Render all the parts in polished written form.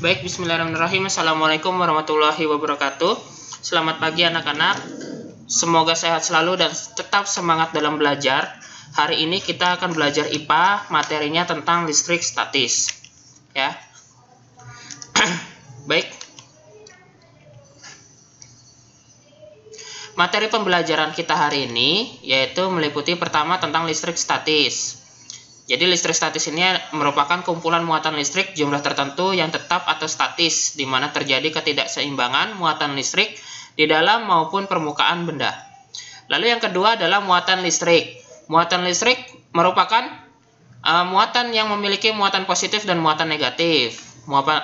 Baik, bismillahirrahmanirrahim. Assalamualaikum warahmatullahi wabarakatuh. Selamat pagi anak-anak. Semoga sehat selalu dan tetap semangat dalam belajar. Hari ini kita akan belajar IPA, materinya tentang listrik statis. Ya. Baik. Materi pembelajaran kita hari ini yaitu meliputi pertama tentang listrik statis. Jadi listrik statis ini merupakan kumpulan muatan listrik jumlah tertentu yang tetap atau statis, di mana terjadi ketidakseimbangan muatan listrik di dalam maupun permukaan benda. Lalu yang kedua adalah muatan listrik. Muatan listrik merupakan muatan yang memiliki muatan positif dan muatan negatif.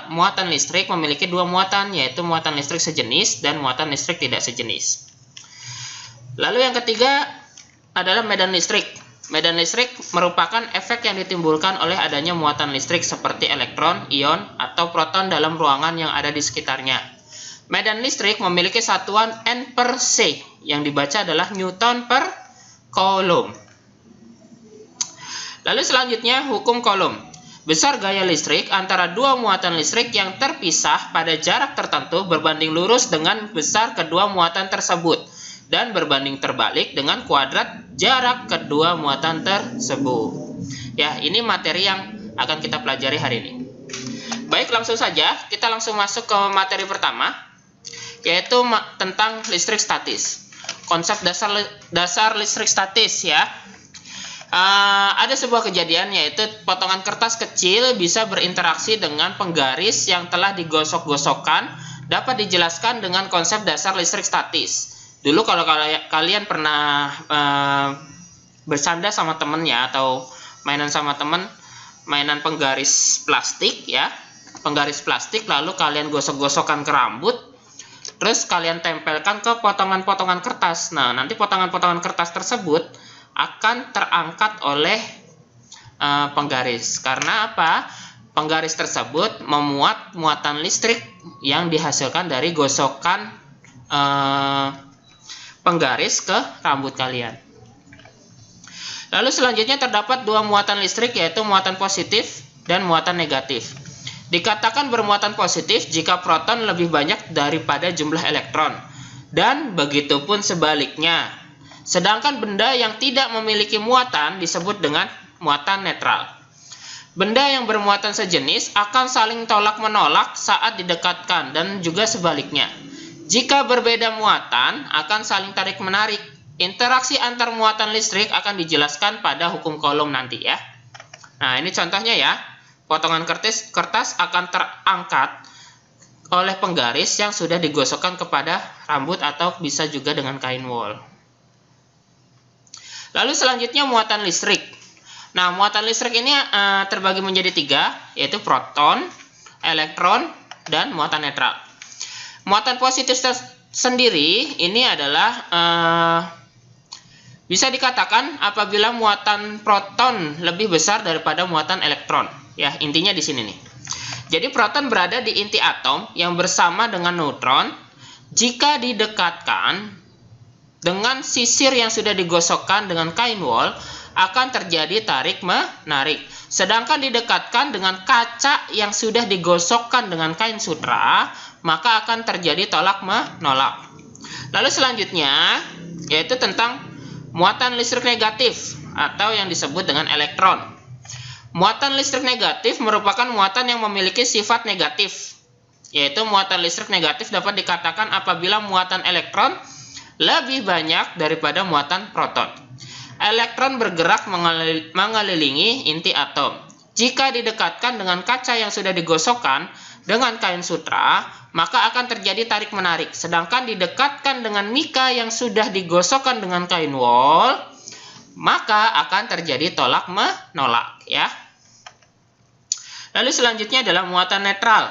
Muatan listrik memiliki dua muatan, yaitu muatan listrik sejenis dan muatan listrik tidak sejenis. Lalu yang ketiga adalah medan listrik. Medan listrik merupakan efek yang ditimbulkan oleh adanya muatan listrik seperti elektron, ion, atau proton dalam ruangan yang ada di sekitarnya. Medan listrik memiliki satuan N per C, yang dibaca adalah Newton per Coulomb. Lalu selanjutnya hukum Coulomb. Besar gaya listrik antara dua muatan listrik yang terpisah pada jarak tertentu berbanding lurus dengan besar kedua muatan tersebut, dan berbanding terbalik dengan kuadrat jarak kedua muatan tersebut. Ya, ini materi yang akan kita pelajari hari ini. Baik, langsung saja kita langsung masuk ke materi pertama, yaitu tentang listrik statis. Konsep dasar listrik statis ya. Ada sebuah kejadian, yaitu potongan kertas kecil bisa berinteraksi dengan penggaris yang telah digosok-gosokkan. Dapat dijelaskan dengan konsep dasar listrik statis. Dulu kalau kalian pernah bersanda sama temennya atau mainan sama temen, mainan penggaris plastik ya, penggaris plastik, lalu kalian gosok-gosokkan ke rambut, terus kalian tempelkan ke potongan-potongan kertas. Nah, nanti potongan-potongan kertas tersebut akan terangkat oleh penggaris. Karena apa? Penggaris tersebut memuat muatan listrik yang dihasilkan dari gosokan penggaris ke rambut kalian. Lalu selanjutnya terdapat dua muatan listrik, yaitu muatan positif dan muatan negatif. Dikatakan bermuatan positif jika proton lebih banyak daripada jumlah elektron, dan begitu pun sebaliknya. Sedangkan benda yang tidak memiliki muatan disebut dengan muatan netral. Benda yang bermuatan sejenis akan saling tolak-menolak saat didekatkan, dan juga sebaliknya. Jika berbeda muatan, akan saling tarik-menarik. Interaksi antar muatan listrik akan dijelaskan pada hukum Coulomb nanti ya. Nah, ini contohnya ya. Potongan kertas akan terangkat oleh penggaris yang sudah digosokkan kepada rambut atau bisa juga dengan kain wol. Lalu selanjutnya muatan listrik. Nah, muatan listrik ini terbagi menjadi tiga, yaitu proton, elektron, dan muatan netral. Muatan positif sendiri ini adalah bisa dikatakan apabila muatan proton lebih besar daripada muatan elektron. Ya, intinya di sini nih. Jadi proton berada di inti atom yang bersama dengan neutron. Jika didekatkan dengan sisir yang sudah digosokkan dengan kain wol, akan terjadi tarik-menarik. Sedangkan didekatkan dengan kaca yang sudah digosokkan dengan kain sutra, maka akan terjadi tolak-menolak. Lalu selanjutnya, yaitu tentang muatan listrik negatif atau yang disebut dengan elektron. Muatan listrik negatif merupakan muatan yang memiliki sifat negatif, yaitu muatan listrik negatif dapat dikatakan apabila muatan elektron lebih banyak daripada muatan proton. Elektron bergerak mengelilingi inti atom. Jika didekatkan dengan kaca yang sudah digosokkan dengan kain sutra, maka akan terjadi tarik-menarik. Sedangkan didekatkan dengan mika yang sudah digosokkan dengan kain wol, maka akan terjadi tolak-menolak ya. Lalu selanjutnya adalah muatan netral.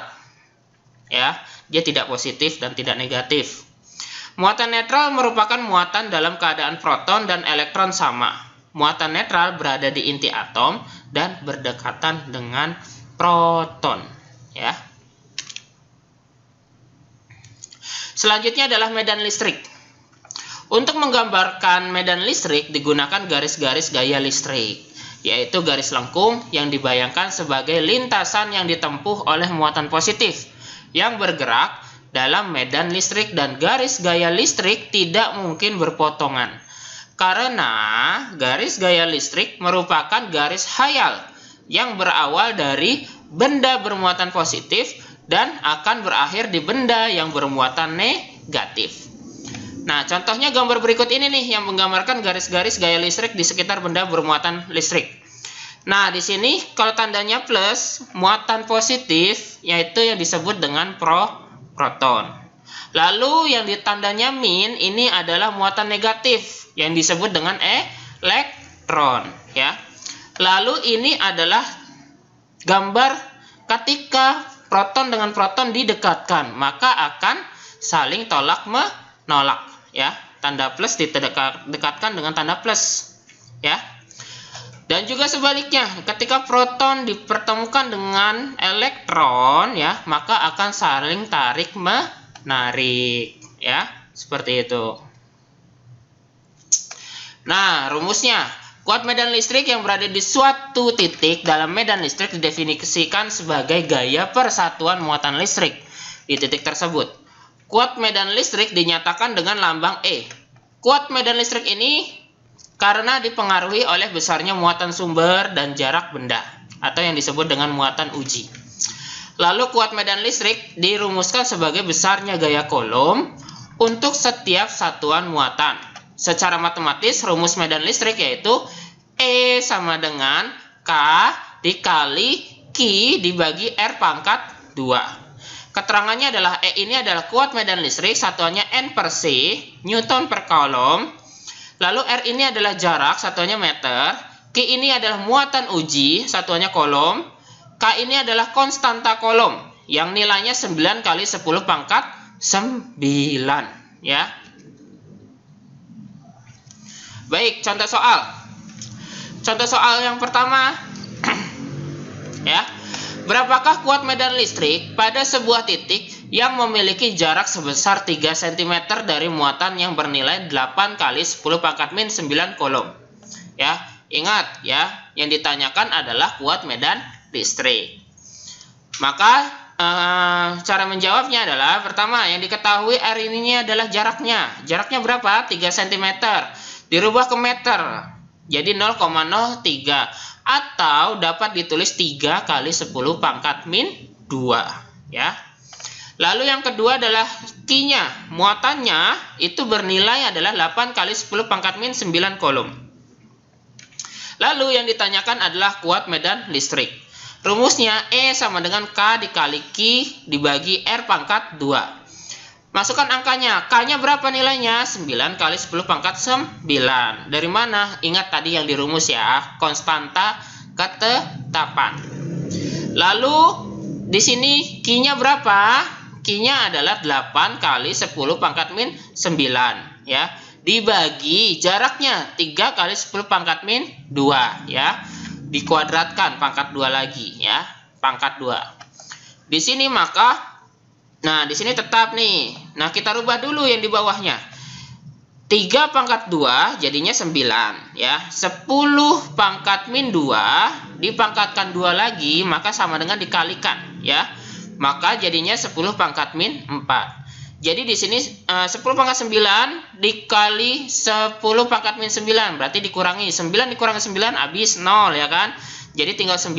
Ya, dia tidak positif dan tidak negatif. Muatan netral merupakan muatan dalam keadaan proton dan elektron sama. Muatan netral berada di inti atom dan berdekatan dengan proton ya. Selanjutnya adalah medan listrik. Untuk menggambarkan medan listrik digunakan garis-garis gaya listrik. yaitu garis lengkung yang dibayangkan sebagai lintasan yang ditempuh oleh muatan positif yang bergerak dalam medan listrik, dan garis gaya listrik tidak mungkin berpotongan karena garis gaya listrik merupakan garis khayal yang berawal dari benda bermuatan positif dan akan berakhir di benda yang bermuatan negatif. Nah, contohnya gambar berikut ini nih yang menggambarkan garis-garis gaya listrik di sekitar benda bermuatan listrik. Nah, di sini kalau tandanya plus, muatan positif yaitu yang disebut dengan proton. Lalu yang ditandanya min ini adalah muatan negatif yang disebut dengan elektron, ya. Lalu ini adalah gambar ketika proton dengan proton didekatkan, maka akan saling tolak menolak, ya. Tanda plus didekatkan dengan tanda plus, ya. Dan juga sebaliknya, ketika proton dipertemukan dengan elektron, ya, maka akan saling tarik menarik, ya, seperti itu. Nah, rumusnya, kuat medan listrik yang berada di suatu titik dalam medan listrik didefinisikan sebagai gaya persatuan muatan listrik di titik tersebut. Kuat medan listrik dinyatakan dengan lambang E. Kuat medan listrik ini karena dipengaruhi oleh besarnya muatan sumber dan jarak benda, atau yang disebut dengan muatan uji. Lalu kuat medan listrik dirumuskan sebagai besarnya gaya Coulomb untuk setiap satuan muatan. Secara matematis, rumus medan listrik yaitu E sama dengan K dikali Q dibagi R pangkat 2. Keterangannya adalah E ini adalah kuat medan listrik, satuannya N per C, Newton per Coulomb. Lalu R ini adalah jarak, satuannya meter. Q ini adalah muatan uji, satuannya Coulomb. K ini adalah konstanta Coulomb, yang nilainya 9 kali 10 pangkat 9, ya. Baik, contoh soal. Contoh soal yang pertama, ya. Berapakah kuat medan listrik pada sebuah titik yang memiliki jarak sebesar 3 cm dari muatan yang bernilai 8 kali 10 pangkat min 9 Coulomb? Ya, ingat ya, yang ditanyakan adalah kuat medan listrik. Maka cara menjawabnya adalah pertama, yang diketahui R ini adalah jaraknya. Jaraknya berapa? 3 cm. Dirubah ke meter. Jadi 0,03 atau dapat ditulis 3 kali 10 pangkat min 2, ya. Lalu yang kedua adalah Q-nya. Muatannya itu bernilai adalah 8 kali 10 pangkat min 9 Coulomb. Lalu yang ditanyakan adalah kuat medan listrik. Rumusnya E sama dengan K dikali Q dibagi R pangkat 2. Masukkan angkanya. K-nya berapa nilainya? 9 kali 10 pangkat 9. Dari mana? Ingat tadi yang dirumus ya. Konstanta ketetapan. Lalu di sini Q-nya berapa? Q-nya adalah 8 kali 10 pangkat min 9, ya. Dibagi jaraknya 3 kali 10 pangkat min 2, ya. Dikuadratkan pangkat 2 lagi, ya. Pangkat 2. Di sini maka nah, di sini tetap nih. Nah, kita rubah dulu yang di bawahnya. 3 pangkat 2 jadinya 9, ya. 10 pangkat min 2 dipangkatkan 2 lagi, maka sama dengan dikalikan, ya. Maka jadinya 10 pangkat min 4. Jadi di sini 10 pangkat 9 dikali 10 pangkat min 9, berarti dikurangi 9 dikurangi 9 habis 0, ya kan? Jadi tinggal 9.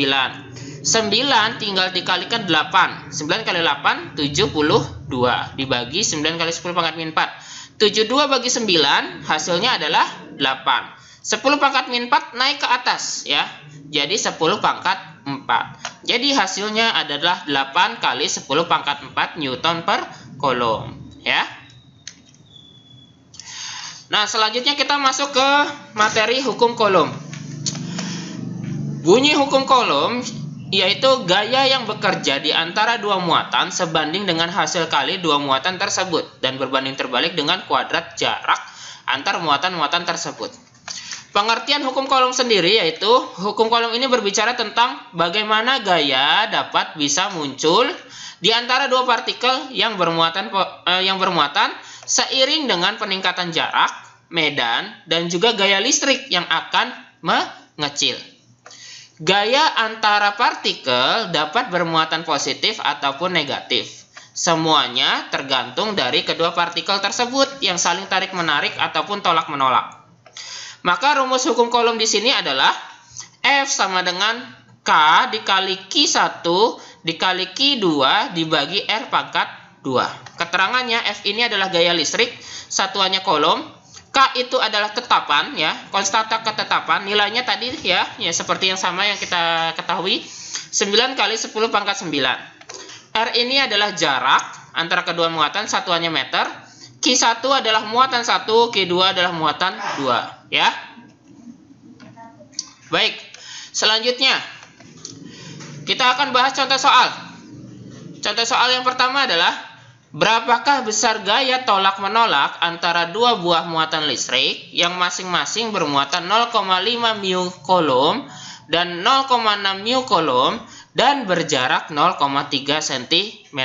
9 tinggal dikalikan 8. 9 kali 8, 72. Dibagi 9 kali 10 pangkat min 4. 72 bagi 9, hasilnya adalah 8. 10 pangkat min 4 naik ke atas, ya. Jadi 10 pangkat 4. Jadi hasilnya adalah 8 kali 10 pangkat 4 Newton per Coulomb, ya. Nah, selanjutnya kita masuk ke materi hukum Coulomb. Bunyi hukum Coulomb yaitu gaya yang bekerja di antara dua muatan sebanding dengan hasil kali dua muatan tersebut dan berbanding terbalik dengan kuadrat jarak antar muatan-muatan tersebut. Pengertian hukum Coulomb sendiri yaitu hukum Coulomb ini berbicara tentang bagaimana gaya dapat bisa muncul di antara dua partikel yang bermuatan seiring dengan peningkatan jarak, medan, dan juga gaya listrik yang akan mengecil. Gaya antara partikel dapat bermuatan positif ataupun negatif. Semuanya tergantung dari kedua partikel tersebut yang saling tarik-menarik ataupun tolak-menolak. Maka rumus hukum Coulomb di sini adalah F sama dengan K dikali Q1 dikali Q2 dibagi R pangkat 2. Keterangannya F ini adalah gaya listrik, satuannya Coulomb. K itu adalah tetapan ya, konstanta ketetapan. Nilainya tadi ya seperti yang sama yang kita ketahui 9 kali 10 pangkat 9. R ini adalah jarak antara kedua muatan, satuannya meter. Q1 adalah muatan 1, Q2 adalah muatan 2 ya. Baik, selanjutnya kita akan bahas contoh soal. Contoh soal yang pertama adalah berapakah besar gaya tolak-menolak antara dua buah muatan listrik yang masing-masing bermuatan 0,5 mu Coulomb dan 0,6 mu Coulomb dan berjarak 0,3 cm.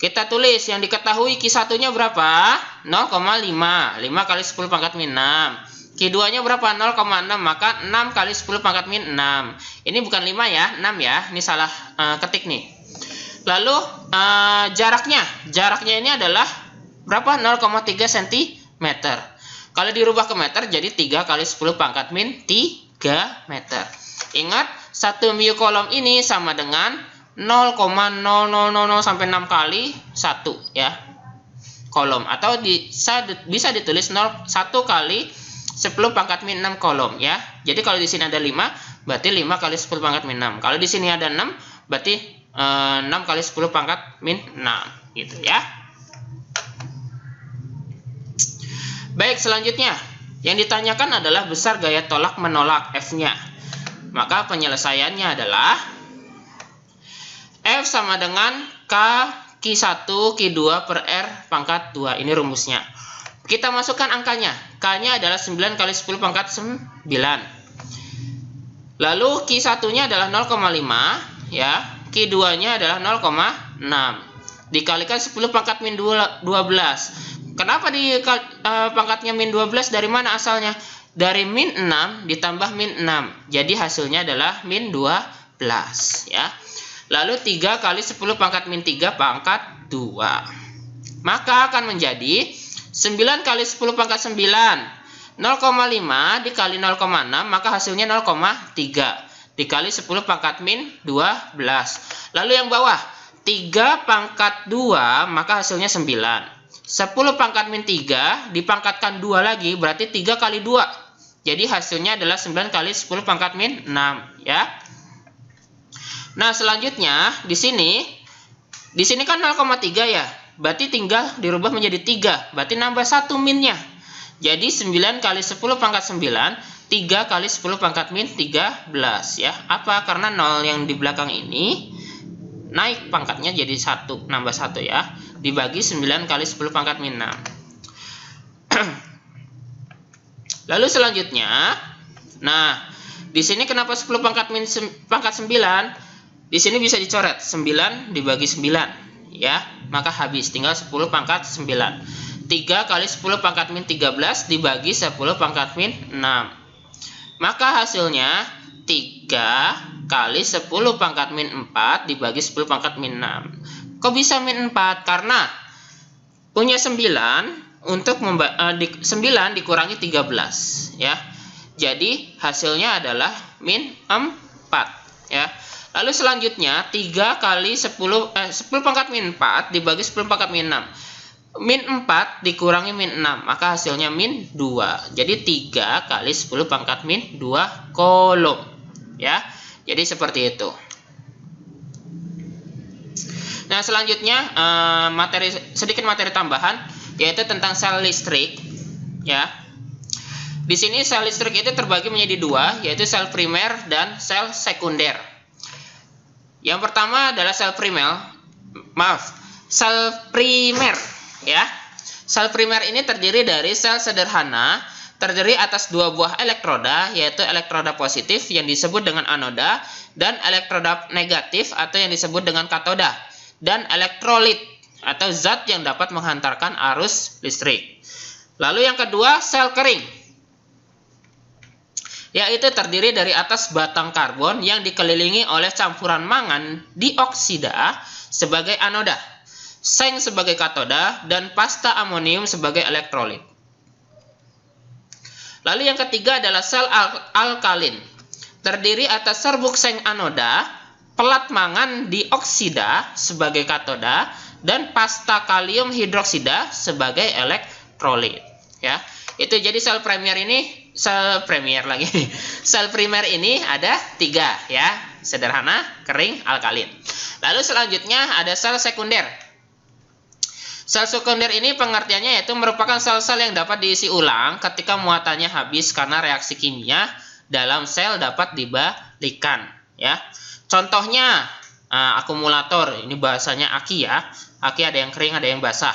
Kita tulis yang diketahui Q1-nya berapa? 0,5. 5 kali 10 pangkat min 6. Q2-nya berapa? 0,6. Maka 6 kali 10 pangkat min 6. Ini bukan 5 ya, 6 ya. Ini salah ketik nih. Lalu jaraknya. Jaraknya ini adalah berapa? 0,3 cm. Kalau dirubah ke meter jadi 3 kali 10 pangkat min 3 meter. Ingat, 1 mu Coulomb ini sama dengan 0,0000 sampai 6 kali 1 ya. Coulomb atau bisa ditulis 1 kali 10 pangkat min 6 Coulomb ya. Jadi kalau di sini ada 5, berarti 5 kali 10 pangkat min 6. Kalau di sini ada 6, berarti 6 kali 10 pangkat min 6 gitu ya. Baik, selanjutnya yang ditanyakan adalah besar gaya tolak menolak F-nya. Maka penyelesaiannya adalah F sama dengan K Q1 Q2 per R pangkat 2. Ini rumusnya. Kita masukkan angkanya. K-nya adalah 9 kali 10 pangkat 9. Lalu Q1-nya adalah 0,5 ya. Q2-nya adalah 0,6. Dikalikan 10 pangkat min 12. Kenapa di pangkatnya min 12? Dari mana asalnya? Dari min 6 ditambah min 6. Jadi hasilnya adalah min 12 ya. Lalu 3 kali 10 pangkat min 3 pangkat 2. Maka akan menjadi 9 kali 10 pangkat 9. 0,5 dikali 0,6 maka hasilnya 0,3. Dikali 10 pangkat min 12. Lalu yang bawah 3 pangkat 2 maka hasilnya 9. 10 pangkat min 3 dipangkatkan 2 lagi berarti 3 kali 2. Jadi hasilnya adalah 9 kali 10 pangkat min 6 ya. Nah, selanjutnya di sini kan 0,3 ya. Berarti tinggal dirubah menjadi 3. Berarti nambah 1 minnya. Jadi 9 kali 10 pangkat 9, 3 kali 10 pangkat min 13 ya. Apa? Karena 0 yang di belakang ini naik pangkatnya jadi 1, nambah 1 ya. Dibagi 9 kali 10 pangkat min 6. Lalu selanjutnya, nah, di sini kenapa 10 pangkat min pangkat 9? Di sini bisa dicoret 9 dibagi 9 ya. Maka habis tinggal 10 pangkat 9. 3 kali 10 pangkat min 13 dibagi 10 pangkat min 6. Maka hasilnya 3 kali 10 pangkat min 4 dibagi 10 pangkat min 6. Kok bisa min 4? Karena punya 9 untuk 9 dikurangi 13 ya. Jadi hasilnya adalah min 4 ya. Lalu selanjutnya 3 kali 10 pangkat min 4 dibagi 10 pangkat min 6. Min 4 dikurangi min 6 maka hasilnya min 2. Jadi 3 kali 10 pangkat min 2 Coulomb ya. Jadi seperti itu. Nah, selanjutnya sedikit materi tambahan yaitu tentang sel listrik ya. Di sini sel listrik itu terbagi menjadi 2, yaitu sel primer dan sel sekunder. Yang pertama adalah sel primer ya. Sel primer ini terdiri dari sel sederhana, terdiri atas 2 buah elektroda, yaitu elektroda positif yang disebut dengan anoda dan elektroda negatif atau yang disebut dengan katoda, dan elektrolit atau zat yang dapat menghantarkan arus listrik. Lalu yang kedua, sel kering. yaitu terdiri dari atas batang karbon yang dikelilingi oleh campuran mangan dioksida sebagai anoda, seng sebagai katoda, dan pasta amonium sebagai elektrolit. Lalu yang ketiga adalah sel alkalin, terdiri atas serbuk seng anoda, pelat mangan dioksida sebagai katoda, dan pasta kalium hidroksida sebagai elektrolit. Ya, itu jadi sel primer ini ada 3 ya, sederhana, kering, alkalin. Lalu selanjutnya ada sel sekunder. Sel sekunder ini pengertiannya yaitu merupakan sel-sel yang dapat diisi ulang ketika muatannya habis karena reaksi kimia dalam sel dapat dibalikan. Ya, contohnya akumulator, ini bahasanya aki ya. Aki ada yang kering, ada yang basah.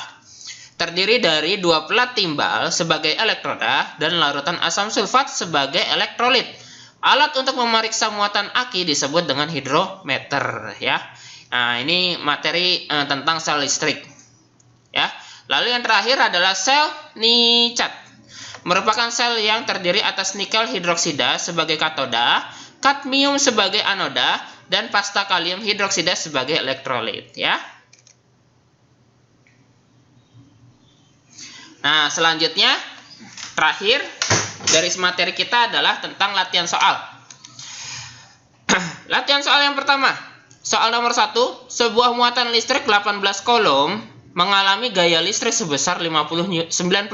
Terdiri dari 2 pelat timbal sebagai elektroda dan larutan asam sulfat sebagai elektrolit. Alat untuk memeriksa muatan aki disebut dengan hidrometer ya. Nah, ini materi tentang sel listrik. Ya. Lalu yang terakhir adalah sel nicat. Merupakan sel yang terdiri atas nikel hidroksida sebagai katoda, kadmium sebagai anoda, dan pasta kalium hidroksida sebagai elektrolit ya. Nah, selanjutnya terakhir garis materi kita adalah tentang latihan soal. Latihan soal yang pertama. Soal nomor 1, sebuah muatan listrik 18 kolom mengalami gaya listrik sebesar 90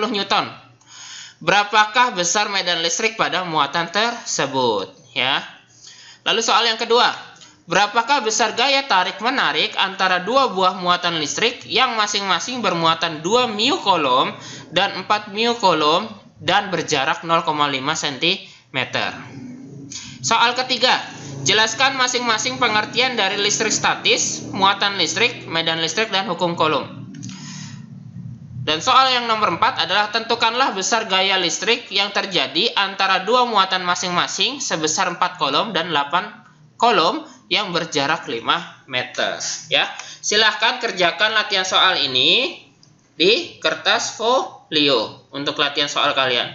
Newton. Berapakah besar medan listrik pada muatan tersebut? Ya. Lalu soal yang kedua. Berapakah besar gaya tarik-menarik antara 2 buah muatan listrik yang masing-masing bermuatan 2 μ kolom dan 4 μ kolom dan berjarak 0,5 cm. Soal ketiga, jelaskan masing-masing pengertian dari listrik statis, muatan listrik, medan listrik, dan hukum Coulomb. Dan soal yang nomor 4 adalah tentukanlah besar gaya listrik yang terjadi antara 2 muatan masing-masing sebesar 4 kolom dan 8 kolom yang berjarak 5 meter. Ya, silahkan kerjakan latihan soal ini di kertas folio untuk latihan soal kalian.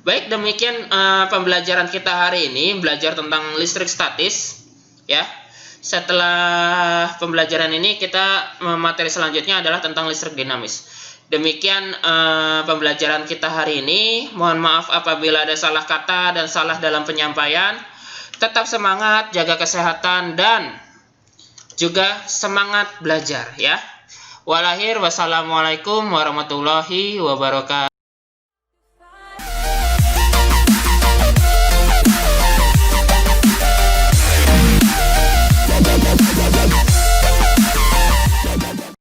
Baik, demikian pembelajaran kita hari ini, belajar tentang listrik statis. Ya, setelah pembelajaran ini kita materi selanjutnya adalah tentang listrik dinamis. Demikian pembelajaran kita hari ini. Mohon maaf apabila ada salah kata dan salah dalam penyampaian. Tetap semangat, jaga kesehatan, dan juga semangat belajar ya. Wassalamualaikum warahmatullahi wabarakatuh.